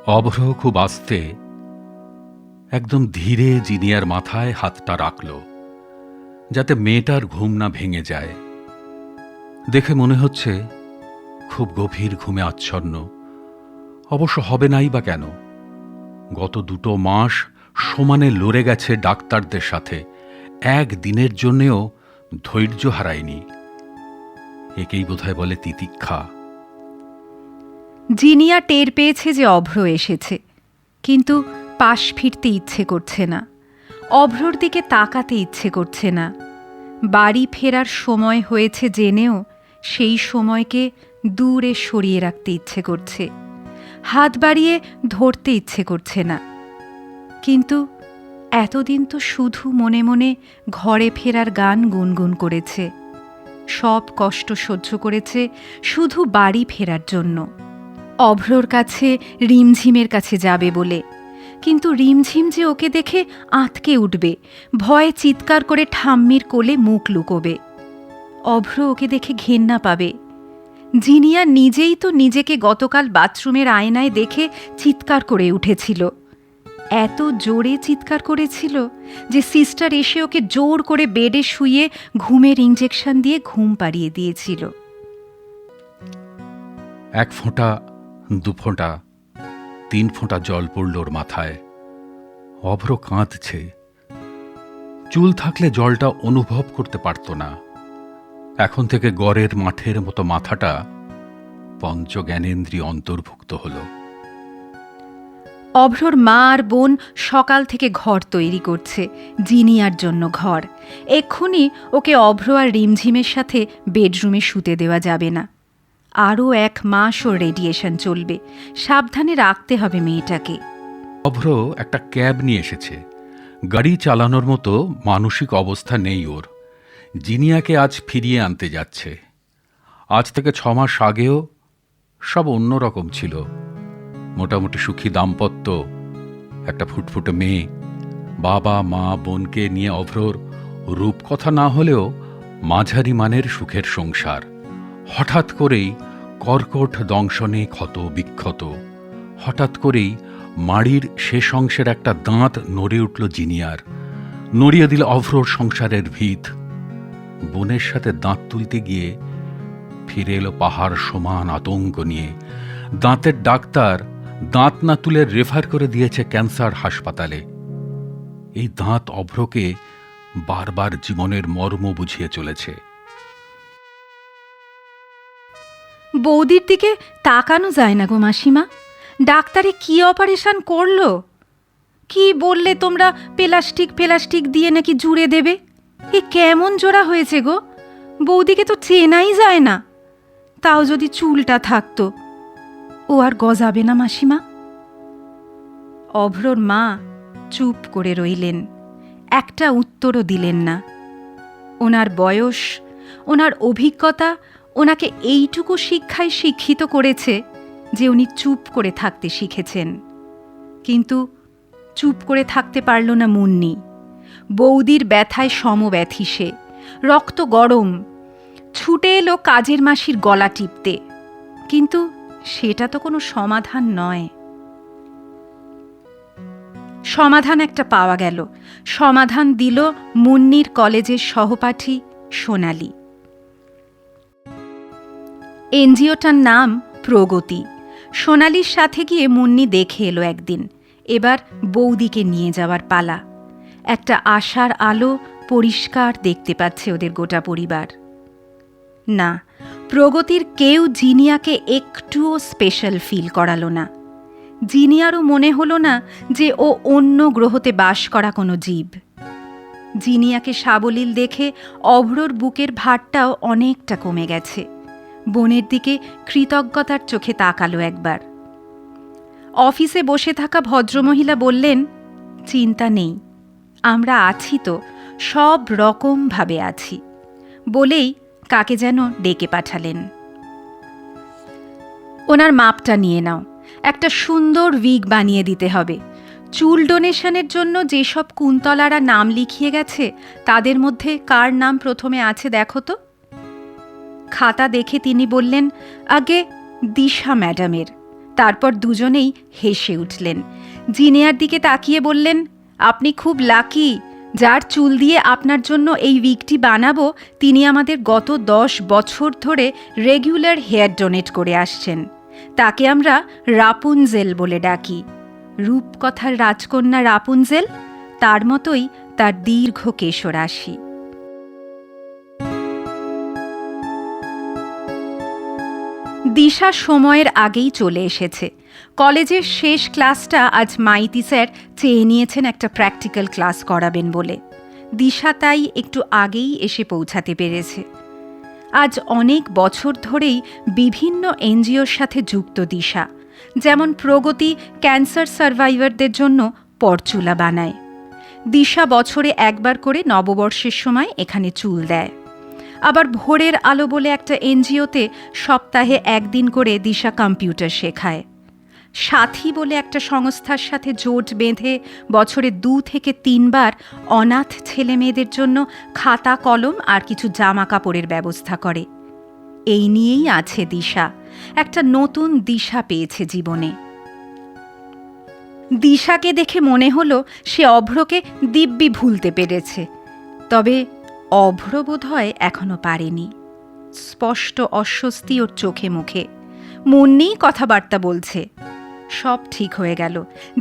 অভ্র খুব আস্তে, একদম ধীরে জিনিয়ার মাথায় হাতটা রাখল, যাতে মেয়েটার ঘুম না ভেঙে যায়। দেখে মনে হচ্ছে খুব গভীর ঘুমে আচ্ছন্ন। অবশ্য হবে নাই বা কেন, গত 2 মাস সমানে লড়ে গেছে ডাক্তারদের সাথে, একদিনের জন্যেও ধৈর্য হারায়নি। একেই বোধহয় বলে তিতিক্ষা। জিনিয়া টের পেয়েছে যে অভ্র এসেছে, কিন্তু পাশ ফিরতে ইচ্ছে করছে না, অভ্রর দিকে তাকাতে ইচ্ছে করছে না। বাড়ি ফেরার সময় হয়েছে জেনেও সেই সময়কে দূরে সরিয়ে রাখতে ইচ্ছে করছে, হাত বাড়িয়ে ধরতে ইচ্ছে করছে না। কিন্তু এতদিন তো শুধু মনে মনে ঘরে ফেরার গান গুনগুন করেছে, সব কষ্ট সহ্য করেছে শুধু বাড়ি ফেরার জন্য, অভ্রর কাছে, রিমঝিমের কাছে যাবে বলে। কিন্তু রিমঝিম যে ওকে দেখে আঁতকে উঠবে, ভয়ে চিৎকার করে ঠাম্মির কোলে মুখ লুকোবে। অভ্র ওকে দেখে ঘেন্না পাবে। জিনিয়া নিজেই তো নিজেকে গতকাল বাথরুমের আয়নায় দেখে চিৎকার করে উঠেছিল, এত জোরে চিৎকার করেছিল যে সিস্টার এসে ওকে জোর করে বেডে শুইয়ে ঘুমের ইঞ্জেকশন দিয়ে ঘুম পাড়িয়ে দিয়েছিল। 1 ফোঁটা, 2 ফোঁটা, 3 ফোঁটা জল পড়ল ওর মাথায়। অভ্র কাঁদছে। চুল থাকলে জলটা অনুভব করতে পারত না। এখন থেকে গড়ের মাঠের মতো মাথাটা পঞ্চজ্ঞানেন্দ্রিয় অন্তর্ভুক্ত হল। অভ্রর মা আর বোন সকাল থেকে ঘর তৈরি করছে, জিনিয়ার জন্য ঘর। এক্ষুনি ওকে অভ্র আর রিমঝিমের সাথে বেডরুমে শুতে দেওয়া যাবে না। আরও 1 মাস ওর রেডিয়েশন চলবে, সাবধানে রাখতে হবে মেয়েটাকে। অভ্র একটা ক্যাব নিয়ে এসেছে। গাড়ি চালানোর মতো মানসিক অবস্থা নেই ওর। জিনিয়াকে আজ ফিরিয়ে আনতে যাচ্ছে। আজ থেকে 6 মাস আগেও সব অন্যরকম ছিল। মোটামুটি সুখী দাম্পত্য, একটা ফুটফুটে মেয়ে, বাবা মা বোনকে নিয়ে অভ্রর রূপকথা না হলেও মাঝারি মানের সুখের সংসার। হঠাৎ করেই কর্কট দংশনে ক্ষত বিক্ষত। হঠাৎ করেই মাড়ির শেষ অংশের একটা দাঁত নড়ে উঠল জিনিয়ার, নড়িয়ে দিল অভ্রর সংসারের ভিত। বোনের সাথে দাঁত তুলতে গিয়ে ফিরে এলো পাহাড় সমান আতঙ্ক নিয়ে। দাঁতের ডাক্তার দাঁত না তুলে রেফার করে দিয়েছে ক্যান্সার হাসপাতালে। এই দাঁত অভ্রকে বারবার জীবনের মর্ম বুঝিয়ে চলেছে। বৌদির দিকে তাকানো যায় না গো মাসিমা। ডাক্তারে কি অপারেশন করলো? কি বললে তোমরা? প্লাস্টিক দিয়ে নাকি জুড়ে দেবে। এ কেমন জোড়া হয়েছে গো? বৌদিকে তো চেনাই যায় না। তাও যদি চুলটা থাকতো। ও আর গজাবে না মাসিমা? অভ্রর মা চুপ করে রইলেন, একটা উত্তরও দিলেন না। ওনার বয়স, ওনার অভিজ্ঞতা ওনাকে এইটুকু শিক্ষায় শিক্ষিত করেছে যে উনি চুপ করে থাকতে শিখেছেন। কিন্তু চুপ করে থাকতে পারল না মুন্নি। বৌদির ব্যথায় সমব্যথী সে, রক্ত গরম। ছুটে এলো কাজের মাসির গলা টিপতে, কিন্তু সেটা তো কোনো সমাধান নয়। সমাধান একটা পাওয়া গেল। সমাধান দিল মুন্নির কলেজের সহপাঠী সোনালি। এনজিওটার নাম প্রগতি। সোনালির সাথে গিয়ে মুন্নি দেখে এলো একদিন। এবার বৌদিকে নিয়ে যাওয়ার পালা। একটা আশার আলো পরিষ্কার দেখতে পাচ্ছে ওদের গোটা পরিবার। না, প্রগতির কেউ জিনিয়াকে একটুও স্পেশাল ফিল করালো না। জিনিয়ারও মনে হলো না যে ও অন্য গ্রহতে বাস করা কোনো জীব। জিনিয়াকে সাবলীল দেখে অভ্রর বুকের ভারটাও অনেকটা কমে গেছে। বোনের দিকে কৃতজ্ঞতার চোখে তাকালো একবার। অফিসে বসে থাকা ভদ্রমহিলা বললেন, চিন্তা নেই, আমরা আছি তো, সব রকমভাবে আছি, বলেই কাকে যেন ডেকে পাঠালেন। ওনার মাপটা নিয়ে নাও, একটা সুন্দর উইগ বানিয়ে দিতে হবে। চুল ডোনেশনের জন্য যেসব কুন্তলারা নাম লিখিয়ে গেছে তাদের মধ্যে কার নাম প্রথমে আছে দেখো তো। খাতা দেখে তিনি বললেন, আগে দিশা ম্যাডামের। তারপর দুজনেই হেসে উঠলেন। জিনিয়ার দিকে তাকিয়ে বললেন, আপনি খুব লাকি। যার চুল দিয়ে আপনার জন্য এই উইগটি বানাবো তিনি আমাদের গত 10 বছর ধরে রেগুলার হেয়ার ডোনেট করে আসছেন। তাকে আমরা রাপুনজেল বলে ডাকি। রূপকথার রাজকন্যা রাপুনজেল, তার মতোই তার দীর্ঘ কেশরাশি। দিশা সময়ের আগেই চলে এসেছে। কলেজের শেষ ক্লাসটা আজ মাইতি স্যার চেয়ে নিয়েছেন একটা প্র্যাকটিক্যাল ক্লাস করাবেন বলে। দিশা তাই একটু আগেই এসে পৌঁছাতে পেরেছে। আজ অনেক বছর ধরেই বিভিন্ন এনজিওর সাথে যুক্ত দিশা। যেমন প্রগতি ক্যান্সার সার্ভাইভারদের জন্য পরচুলা বানায়। দিশা বছরে একবার করে নববর্ষের সময় এখানে চুল দেয়। আবার ভোরের আলো বলে একটা এনজিওতে সপ্তাহে একদিন করে দিশা কম্পিউটার শেখায়। সাথী বলে একটা সংস্থার সাথে জোট বেঁধে বছরে 2 থেকে 3 বার অনাথ ছেলে মেয়েদের জন্য খাতা কলম আর কিছু জামা কাপড়ের ব্যবস্থা করে। এই নিয়েই আছে দিশা, একটা নতুন দিশা পেয়েছে জীবনে। দিশাকে দেখে মনে হলো সে অভ্রকে দিব্যি ভুলতে পেরেছে, তবে অভ্র বোধহয় এখনো পারেনি। স্পষ্ট অস্বস্তি ওর চোখে মুখে, মন নিয়েই কথাবার্তা বলছে। সব ঠিক হয়ে গেল,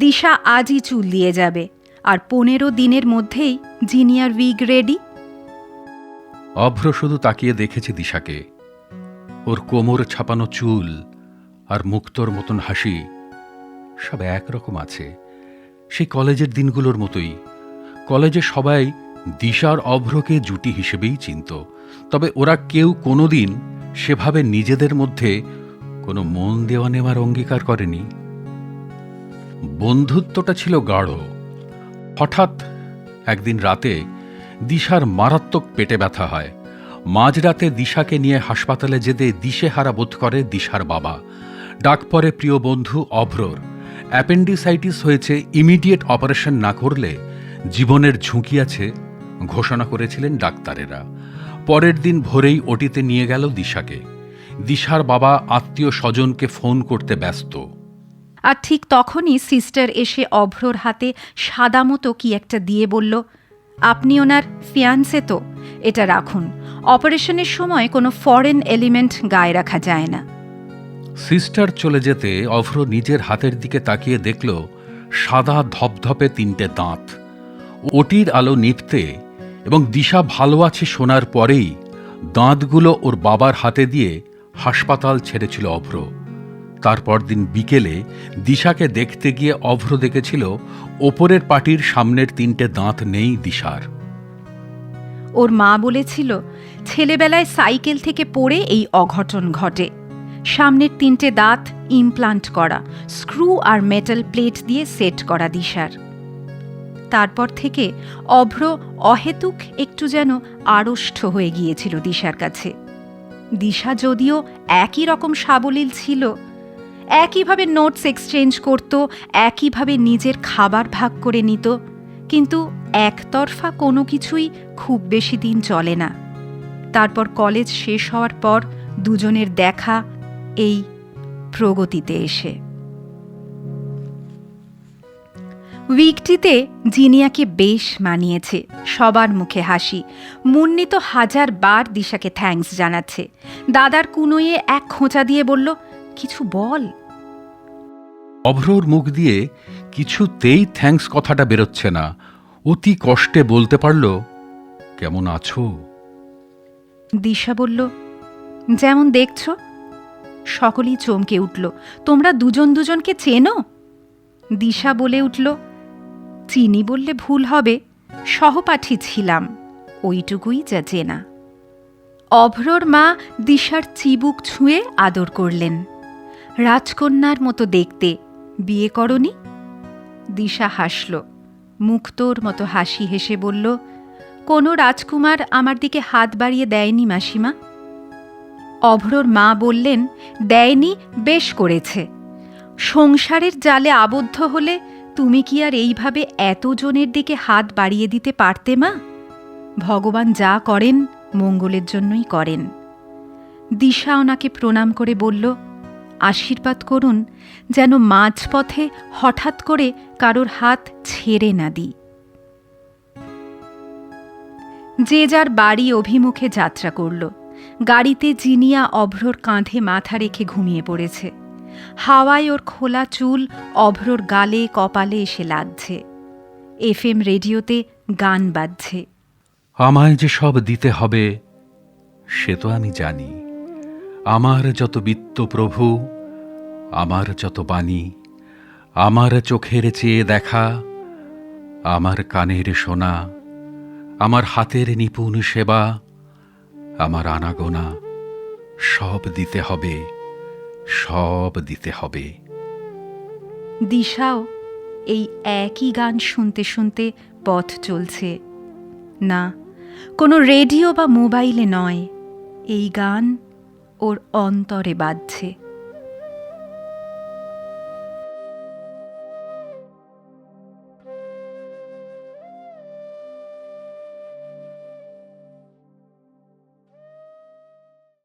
দিশা আজই চুল দিয়ে যাবে, আর 15 দিনের মধ্যেই জিনিয়ার উইগ রেডি। অভ্র শুধু তাকিয়ে দেখেছে দিশাকে। ওর কোমর ছাপানো চুল আর মুক্তোর মতন হাসি সব একরকম আছে, সেই কলেজের দিনগুলোর মতোই। কলেজে সবাই দিশার অভ্রকে জুটি হিসেবেই চিনত, তবে ওরা কেউ কোনোদিন সেভাবে নিজেদের মধ্যে কোনো মন দেওয়া নেওয়ার অঙ্গীকার করেনি। বন্ধুত্বটা ছিল গাঢ়। হঠাৎ একদিন রাতে দিশার মারাত্মক পেটে ব্যথা হয়। মাঝরাতে দিশাকে নিয়ে হাসপাতালে যেতে দিশেহারা বোধ করে দিশার বাবা। ডাক পরে প্রিয় বন্ধু অভ্রর। অ্যাপেন্ডিসাইটিস হয়েছে, ইমিডিয়েট অপারেশন না করলে জীবনের ঝুঁকি আছে ঘোষণা করেছিলেন ডাক্তারেরা। পরের দিন ভোরেই ওটিতে নিয়ে গেল দিশাকে। দিশার বাবা আত্মীয় স্বজনকে ফোন করতে ব্যস্ত। আর ঠিক তখনই সিস্টার এসে অভ্রর হাতে সাদা মতো কি একটা দিয়ে বলল, আপনি ওনার ফিয়ান্সে তো, এটা রাখুন। অপারেশনের সময় কোনো ফরেন এলিমেন্ট গায়ে রাখা যায় না। সিস্টার চলে যেতে অভ্র নিজের হাতের দিকে তাকিয়ে দেখল সাদা ধপধপে 3টে দাঁত। ওটির আলো নিভতে এবং দিশা ভালো আছে শোনার পরেই দাঁতগুলো ওর বাবার হাতে দিয়ে হাসপাতাল ছেড়েছিল অভ্র। তারপর দিন বিকেলে দিশাকে দেখতে গিয়ে অভ্র দেখেছিল ওপরের পাটির সামনের 3টে দাঁত নেই দিশার। ওর মা বলেছিল ছেলেবেলায় সাইকেল থেকে পড়ে এই অঘটন ঘটে। সামনের 3টে দাঁত ইমপ্লান্ট করা, স্ক্রু আর মেটাল প্লেট দিয়ে সেট করা দিশার। তারপর থেকে অভ্র অহেতুক একটু যেন আড়ষ্ট হয়ে গিয়েছিল দিশার কাছে। দিশা যদিও একই রকম সাবলীল ছিল, একইভাবে নোটস এক্সচেঞ্জ করত, একইভাবে নিজের খাবার ভাগ করে নিত, কিন্তু একতরফা কোনো কিছুই খুব বেশি দিন চলে না। তারপর কলেজ শেষ হওয়ার পর দুজনের দেখা এই প্রগতিতে এসে। উইগটিতে জিনিয়াকে বেশ মানিয়েছে, সবার মুখে হাসি। মুন্নি তো 1000 বার দিশাকে থ্যাঙ্কস জানাচ্ছে। দাদার কুনোয়ে এক খোঁচা দিয়ে বলল, কিছু বল। অভ্রর মুখ দিয়ে কিছুতেই থ্যাঙ্কস কথাটা বেরোচ্ছে না। অতি কষ্টে বলতে পারল, কেমন আছো? দিশা বলল, যেমন দেখছ। সকলেই চমকে উঠল, তোমরা দুজন দুজনকে চেনো? দিশা বলে উঠল, চিনি বললে ভুল হবে, সহপাঠী ছিলাম, ওইটুকুই যা চেনা। অভ্রর মা দিশার চিবুক ছুঁয়ে আদর করলেন। রাজকন্যার মতো দেখতে, বিয়ে করনি? দিশা হাসল, মুক্তোর মতো হাসি হেসে বলল, কোনো রাজকুমার আমার দিকে হাত বাড়িয়ে দেয়নি মাসিমা। অভ্রর মা বললেন, দেয়নি বেশ করেছে। সংসারের জালে আবদ্ধ হলে তুমি কি আর এইভাবে এতজনের দিকে হাত বাড়িয়ে দিতে পারতে মা? ভগবান যা করেন মঙ্গলের জন্যই করেন। দিশা ওনাকে প্রণাম করে বলল, আশীর্বাদ করুন যেন মাঝপথে হঠাৎ করে কারোর হাত ছেড়ে না দিই। যে যার বাড়ি অভিমুখে যাত্রা করল। গাড়িতে জিনিয়া অভ্রর কাঁধে মাথা রেখে ঘুমিয়ে পড়েছে। হাওয়ায় ওর খোলা চুল অভ্রর গালে কপালে এসে লাগছে। FM রেডিওতে গান বাজছে। আমায় যে সব দিতে হবে সে তো আমি জানি। আমার যত বিত্ত প্রভু, আমার যত বাণী, আমার চোখের চেয়ে দেখা, আমার কানের শোনা, আমার হাতের নিপুণ সেবা, আমার আনাগোনা, সব দিতে হবে, সব দিতে হবে। দিশাও এই একই গান শুনতে শুনতে পথ চলছে। না, কোনো রেডিও বা মোবাইলে নয়, এই গান ওর অন্তরে বাজছে।